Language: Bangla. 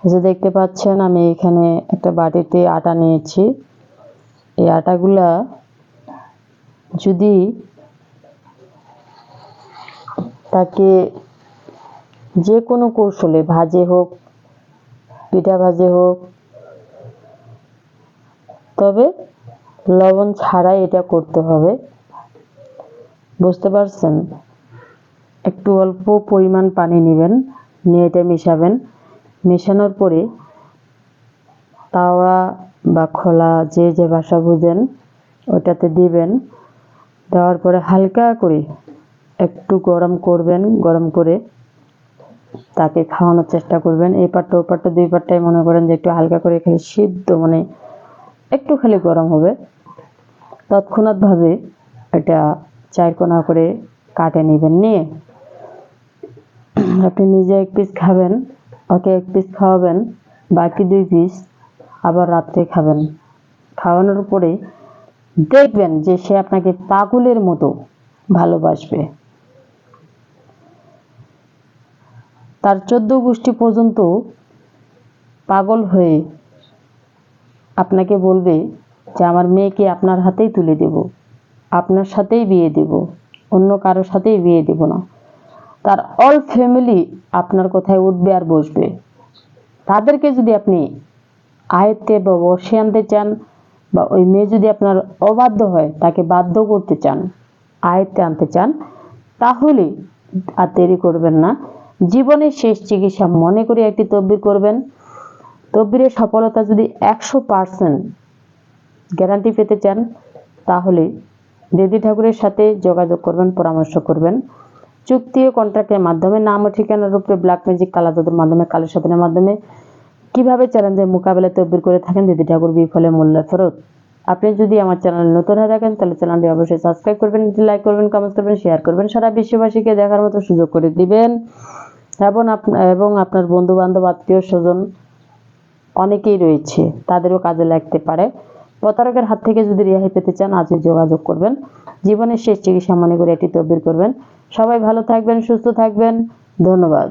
যে দেখতে পাচ্ছেন আমি এখানে একটা বাটিতে আটা নিয়েছি। এই আটাগুলা যদি তাকে যে কোনো কৌশলে ভাজে হোক, পিঠা ভাজে হোক, তবে লবণ ছাড়াই এটা করতে হবে। বুঝতে পারছেন? একটু অল্প পরিমাণ পানি নেবেন, নিয়ে এটা মেশাবেন। মেশানোর পরে তাওয়া বা খোলা যে ভাষা বুঝেন ওটাতে দিবেন। দেওয়ার পরে হালকা করে একটু গরম করবেন। গরম করে তাকে খাওয়ানোর চেষ্টা করবেন। এই পাটটা ও পাটটা দুই পাটটাই মনে করেন যে একটু হালকা করে খালি সিদ্ধ, মানে একটু খালি গরম হবে। তৎক্ষণাৎভাবে এটা 4 কোনা করে কাটে নেবেন। নিয়ে আপনি নিজে 1 পিস খাবেন, ওকে 1 পিস খাওয়াবেন, বাকি 2 পিস আবার রাত্রে খাবেন। খাওয়ানোর পরে দেখবেন যে সে আপনাকে পাগলের মতো ভালোবাসবে। তার 14 গোষ্ঠী পর্যন্ত পাগল হয়ে আপনাকে বলবে যে আমার মেয়েকে আপনার হাতেই তুলে দেব, আপনার সাথেই বিয়ে দেব, অন্য কারোর সাথেই বিয়ে দেব না। তার অল ফ্যামিলি আপনার কথায় উঠবে আর বসবে। তাদেরকে যদি আপনি আয়ত্তে বা বসে আনতে চান, বা ওই মেয়ে যদি আপনার অবাধ্য হয়, তাকে বাধ্য করতে চান, আয়ত্তে আনতে চান, তাহলে আর দেরি করবেন না। জীবনের শেষ চিকিৎসা মনে করে একটি তদবির করবেন। তদবিরের সফলতা যদি 100% গ্যারান্টি পেতে চান, তাহলে দেবী ঠাকুরের সাথে যোগাযোগ করবেন, পরামর্শ করবেন। চুক্তি ও কন্ট্রাক্টের মাধ্যমে, নাম ও ঠিকানার উপরে ব্ল্যাক ম্যাজিক, কালা জাদুর মাধ্যমে, কালো সাধনের মাধ্যমে কিভাবে চ্যালেঞ্জের মোকাবেলায় তদবির করে থাকেন দেবী ঠাকুর বিফলে মূল্য ফেরত। আপনি যদি আমার চ্যানেলে নতুন হয়ে থাকেন তাহলে চ্যানেলটি অবশ্যই সাবস্ক্রাইব করবেন, লাইক করবেন, কমেন্ট করবেন, শেয়ার করবেন, সারা বিশ্ববাসীকে দেখার মতো সুযোগ করে দিবেন। এবং আপনার বন্ধু বান্ধব, আত্মীয় স্বজন অনেকেই রয়েছে, তাদেরও কাজে লাগতে পারে। প্রতারকের হাত থেকে যদি রেহাই পেতে চান, আজই যোগাযোগ করবেন। জীবনের শেষ চিকিৎসা মনে করে এটি তদবির করবেন। সবাই ভালো থাকবেন, সুস্থ থাকবেন। ধন্যবাদ।